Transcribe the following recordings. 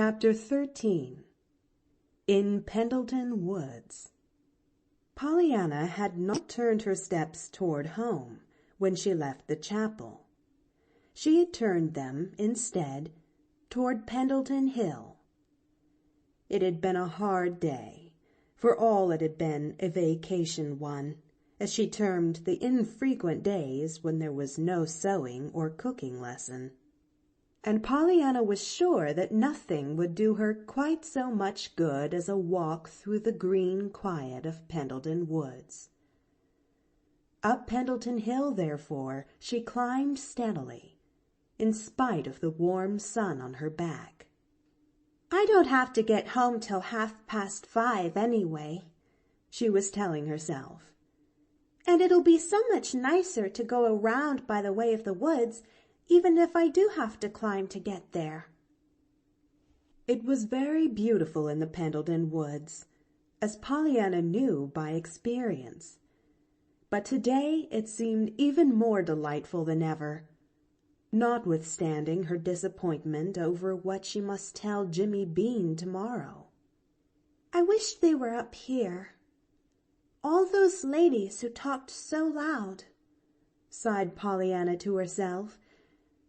Chapter 13. In Pendleton Woods. Pollyanna had not turned her steps toward home when she left the chapel. She had turned them, instead, toward Pendleton Hill. It had been a hard day, for all it had been a vacation one, as she termed the infrequent days when there was no sewing or cooking lesson. And Pollyanna was sure that nothing would do her quite so much good as a walk through the green quiet of Pendleton Woods. Up Pendleton Hill, therefore, she climbed steadily, in spite of the warm sun on her back. "I don't have to get home till 5:30 anyway," she was telling herself. "And it'll be so much nicer to go around by the way of the woods, even if I do have to climb to get there." It was very beautiful in the Pendleton Woods, as Pollyanna knew by experience. But today it seemed even more delightful than ever, notwithstanding her disappointment over what she must tell Jimmy Bean tomorrow. "I wish they were up here. All those ladies who talked so loud," sighed Pollyanna to herself,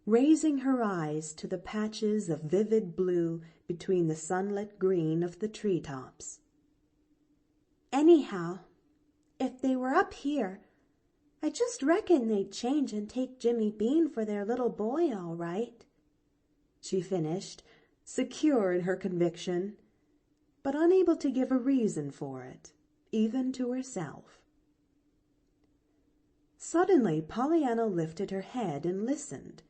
raising her eyes to the patches of vivid blue between the sunlit green of the treetops. "Anyhow, if they were up here, I just reckon they'd change and take Jimmy Bean for their little boy, all right," she finished, secure in her conviction, but unable to give a reason for it, even to herself. Suddenly Pollyanna lifted her head and listened.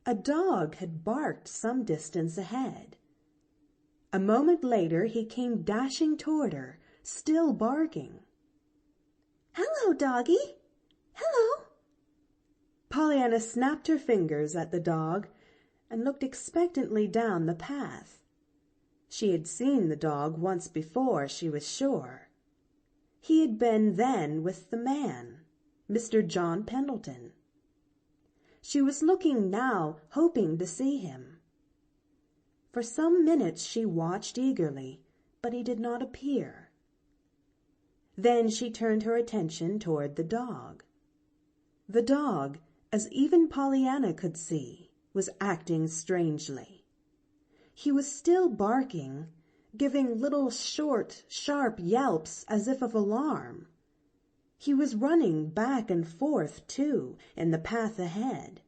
A dog had barked some distance ahead. A moment later he came dashing toward her, still barking. "Hello, doggy! Hello!" Pollyanna snapped her fingers at the dog and looked expectantly down the path. She had seen the dog once before, she was sure. He had been then with the man, Mr. John Pendleton. She was looking now, hoping to see him. For some minutes she watched eagerly, but he did not appear. Then she turned her attention toward the dog. The dog, as even Pollyanna could see, was acting strangely. He was still barking, giving little short, sharp yelps as if of alarm. He was running back and forth, too, in the path ahead.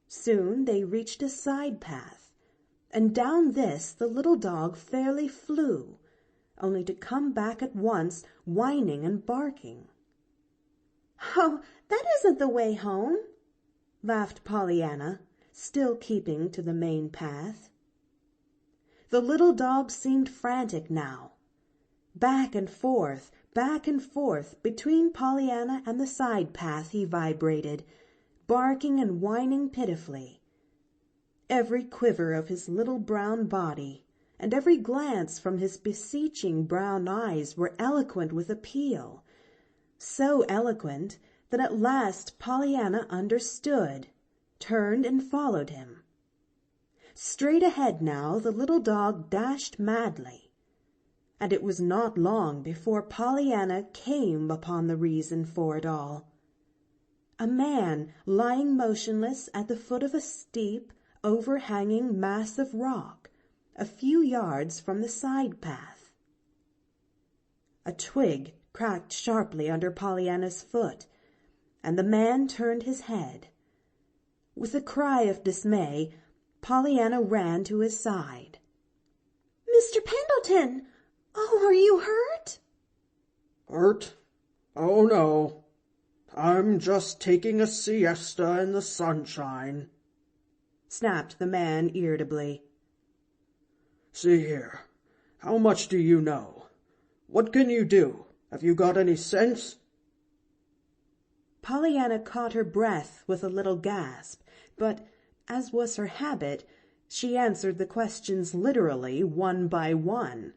Soon they reached a side path, and down this the little dog fairly flew, only to come back at once, whining and barking. "Oh, that isn't the way home," laughed Pollyanna, still keeping to the main path. The little dog seemed frantic now. Back and forth, between Pollyanna and the side path he vibrated, barking and whining pitifully. Every quiver of his little brown body and every glance from his beseeching brown eyes were eloquent with appeal, so eloquent that at last Pollyanna understood, turned and followed him. Straight ahead now the little dog dashed madly, and it was not long before Pollyanna came upon the reason for it all. A man lying motionless at the foot of a steep, overhanging mass of rock, a few yards from the side path. A twig cracked sharply under Pollyanna's foot, and the man turned his head. With a cry of dismay, Pollyanna ran to his side. "Mr. Pendleton! Oh, are you hurt?" "Hurt? Oh, no. I'm just taking a siesta in the sunshine," snapped the man irritably. "See here, how much do you know? What can you do? Have you got any sense?" Pollyanna caught her breath with a little gasp, but, as was her habit, she answered the questions literally, one by one.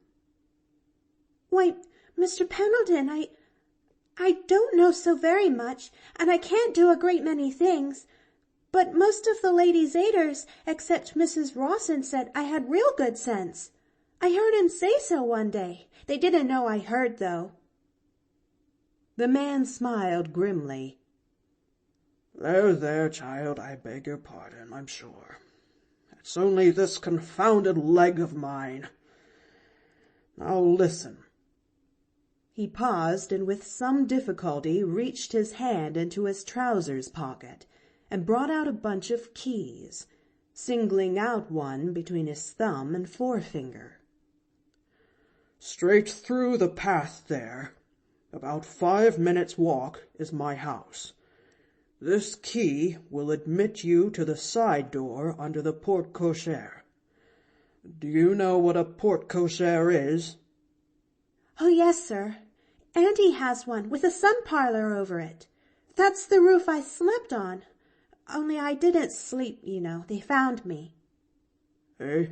"Why, Mr. Pendleton, I don't know so very much, and I can't do a great many things, But most of the ladies' aiders, except Mrs. Rawson, said I had real good sense. I heard him say so one day. They didn't know I heard, though." The man smiled grimly. There, child, I beg your pardon, I'm sure. It's only this confounded leg of mine. Now listen." He paused and with some difficulty reached his hand into his trousers pocket and brought out a bunch of keys, singling out one between his thumb and forefinger. "Straight through the path there, about 5 minutes' walk, is my house. This key will admit you to the side door under the porte-cochere. Do you know what a porte-cochere is?" "Oh, yes, sir. Auntie has one with a sun parlor over it. That's the roof I slept on. Only I didn't sleep, you know. They found me." "Eh?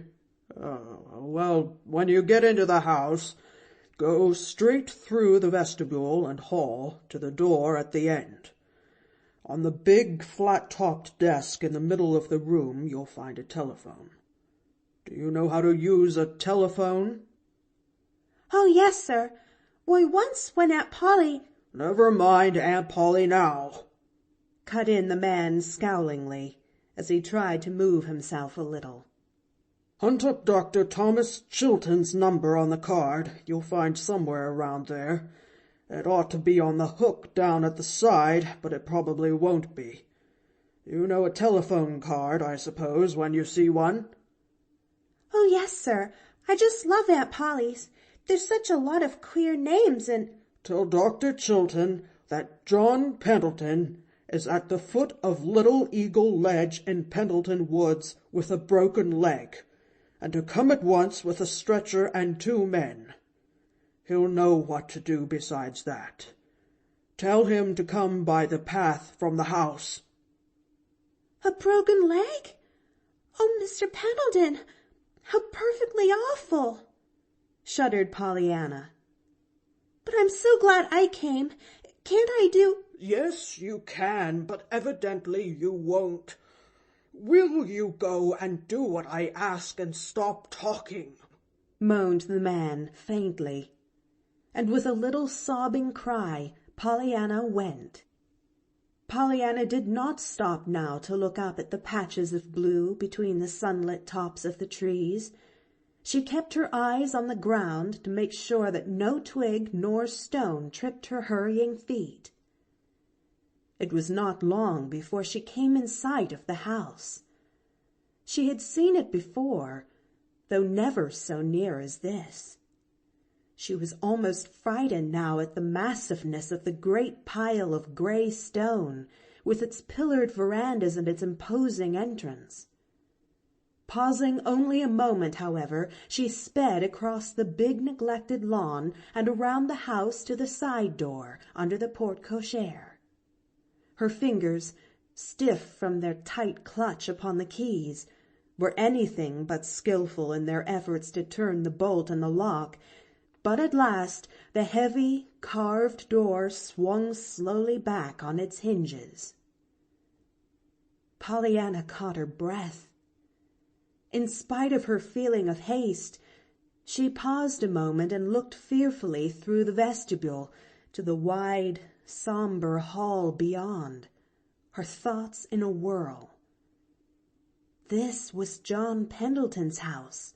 Well, when you get into the house, go straight through the vestibule and hall to the door at the end. On the big flat-topped desk in the middle of the room you'll find a telephone. Do you know how to use a telephone?" "Oh, yes, sir. Why, once when Aunt Polly—" "Never mind Aunt Polly now," cut in the man scowlingly, as he tried to move himself a little. "Hunt up Dr. Thomas Chilton's number on the card you'll find somewhere around there. It ought to be on the hook down at the side, but it probably won't be. You know a telephone card, I suppose, when you see one?" "Oh, yes, sir. I just love Aunt Polly's. There's such a lot of queer names and—" "Tell Dr. Chilton that John Pendleton is at the foot of Little Eagle Ledge in Pendleton Woods with a broken leg, and to come at once with a stretcher and 2 men. He'll know what to do besides that. Tell him to come by the path from the house." "A broken leg? Oh, Mr. Pendleton, how perfectly awful!" shuddered Pollyanna. "But I'm so glad I came. Can't I do—" "Yes, you can, but evidently you won't. Will you go and do what I ask and stop talking?" moaned the man faintly. And with a little sobbing cry, Pollyanna went. Pollyanna did not stop now to look up at the patches of blue between the sunlit tops of the trees. She kept her eyes on the ground to make sure that no twig nor stone tripped her hurrying feet. It was not long before she came in sight of the house. She had seen it before, though never so near as this. She was almost frightened now at the massiveness of the great pile of gray stone, with its pillared verandas and its imposing entrance. Pausing only a moment, however, she sped across the big neglected lawn and around the house to the side door under the porte-cochere. Her fingers, stiff from their tight clutch upon the keys, were anything but skillful in their efforts to turn the bolt and the lock, but at last the heavy, carved door swung slowly back on its hinges. Pollyanna caught her breath. In spite of her feeling of haste, she paused a moment and looked fearfully through the vestibule to the wide, somber hall beyond, her thoughts in a whirl. This was John Pendleton's house,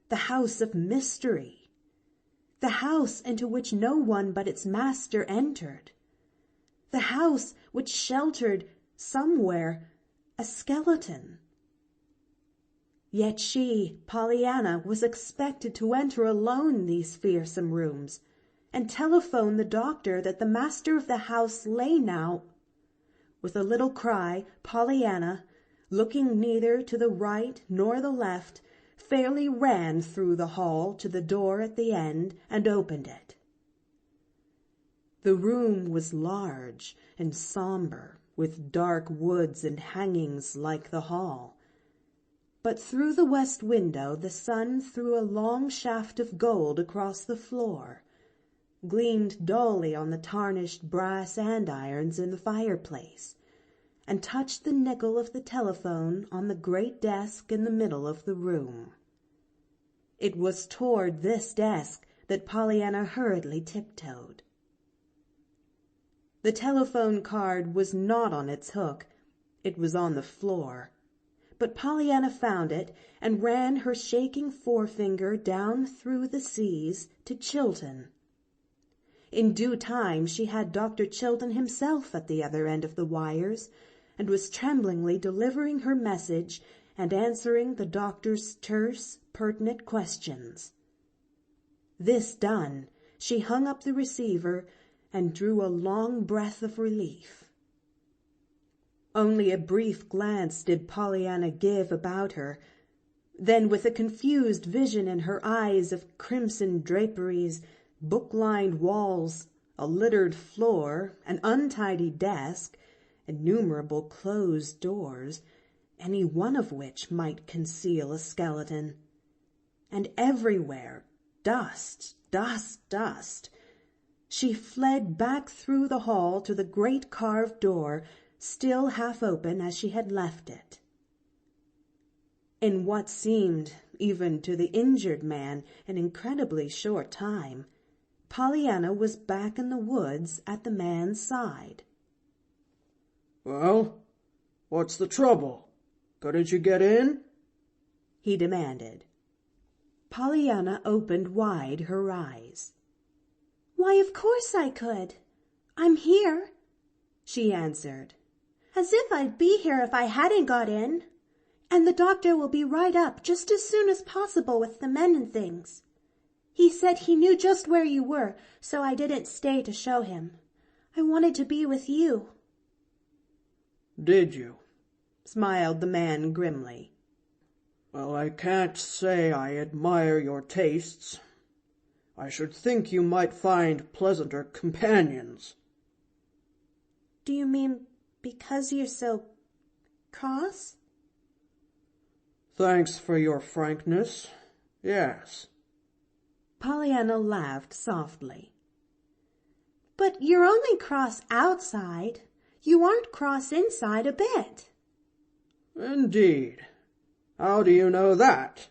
the house of mystery, the house into which no one but its master entered, the house which sheltered, somewhere, a skeleton. Yet she, Pollyanna, was expected to enter alone these fearsome rooms, and telephone the doctor that the master of the house lay now. With a little cry, Pollyanna, looking neither to the right nor the left, fairly ran through the hall to the door at the end and opened it. The room was large and somber, with dark woods and hangings like the hall. But through the west window the sun threw a long shaft of gold across the floor, gleamed dully on the tarnished brass andirons in the fireplace, and touched the nickel of the telephone on the great desk in the middle of the room. It was toward this desk that Pollyanna hurriedly tiptoed. The telephone card was not on its hook. It was on the floor. But Pollyanna found it and ran her shaking forefinger down through the C's to Chilton. In due time she had Dr. Chilton himself at the other end of the wires, and was tremblingly delivering her message and answering the doctor's terse, pertinent questions. This done, she hung up the receiver and drew a long breath of relief. Only a brief glance did Pollyanna give about her. Then, with a confused vision in her eyes of crimson draperies, book-lined walls, a littered floor, an untidy desk, innumerable closed doors, any one of which might conceal a skeleton, and everywhere dust, dust, dust, she fled back through the hall to the great carved door, still half open as she had left it. In what seemed, even to the injured man, an incredibly short time, Pollyanna was back in the woods at the man's side. "Well, what's the trouble? Couldn't you get in?" he demanded. Pollyanna opened wide her eyes. "Why, of course I could. I'm here," she answered. "As if I'd be here if I hadn't got in. And the doctor will be right up just as soon as possible with the men and things. He said he knew just where you were, so I didn't stay to show him. I wanted to be with you." "Did you?" smiled the man grimly. "Well, I can't say I admire your tastes. I should think you might find pleasanter companions." "Do you mean because you're so cross?" "Thanks for your frankness. Yes." Pollyanna laughed softly. "But you're only cross outside. You aren't cross inside a bit." "Indeed. How do you know that?"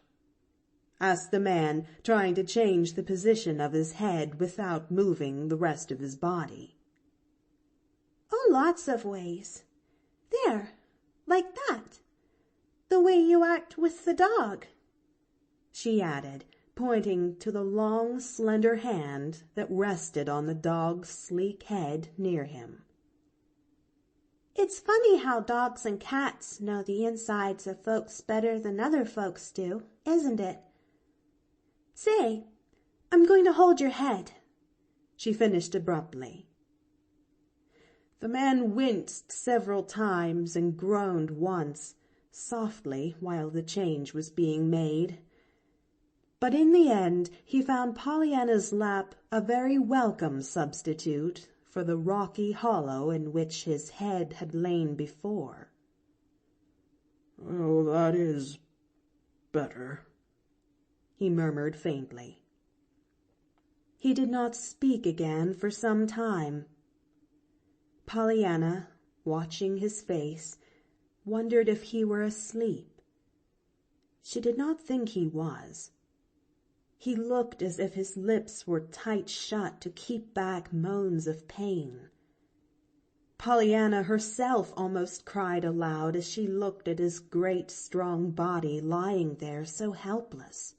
asked the man, trying to change the position of his head without moving the rest of his body. "Oh, lots of ways. There, like that. The way you act with the dog," she added, pointing to the long, slender hand that rested on the dog's sleek head near him. "It's funny how dogs and cats know the insides of folks better than other folks do, isn't it? Say, I'm going to hold your head," she finished abruptly. The man winced several times and groaned once, softly, while the change was being made. But in the end he found Pollyanna's lap a very welcome substitute for the rocky hollow in which his head had lain before. "Oh, that is better," he murmured faintly. He did not speak again for some time. Pollyanna, watching his face, wondered if he were asleep. She did not think he was. He looked as if his lips were tight shut to keep back moans of pain. Pollyanna herself almost cried aloud as she looked at his great, strong body lying there so helpless.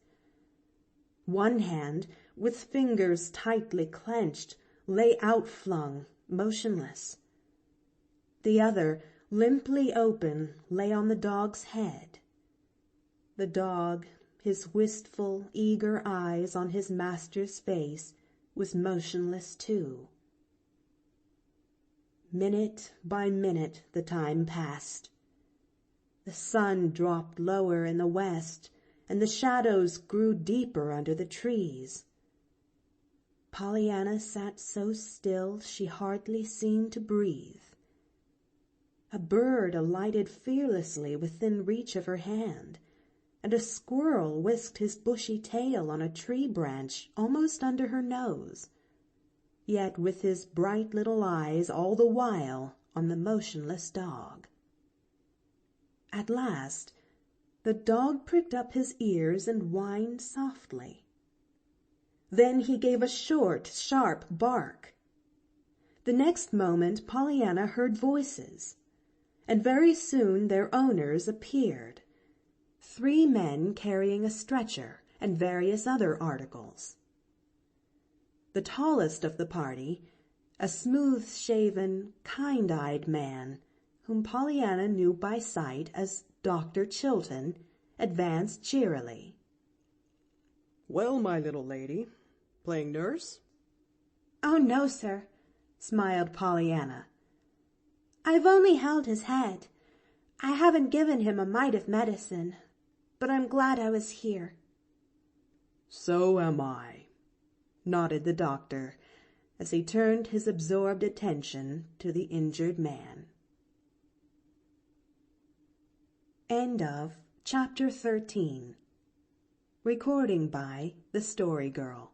One hand, with fingers tightly clenched, lay outflung, motionless. The other, limply open, lay on the dog's head. The dog, his wistful, eager eyes on his master's face, was motionless too. Minute by minute the time passed. The sun dropped lower in the west, and the shadows grew deeper under the trees. Pollyanna sat so still she hardly seemed to breathe. A bird alighted fearlessly within reach of her hand, and a squirrel whisked his bushy tail on a tree branch almost under her nose, yet with his bright little eyes all the while on the motionless dog. At last, the dog pricked up his ears and whined softly. Then he gave a short, sharp bark. The next moment Pollyanna heard voices, and very soon their owners appeared, 3 men carrying a stretcher and various other articles. The tallest of the party, a smooth-shaven, kind-eyed man, whom Pollyanna knew by sight as Dr. Chilton, advanced cheerily. "Well, my little lady, playing nurse?" "Oh, no, sir," smiled Pollyanna. "I've only held his head. I haven't given him a mite of medicine, but I'm glad I was here." "So am I," nodded the doctor, as he turned his absorbed attention to the injured man. End of Chapter 13. Recording by The Story Girl.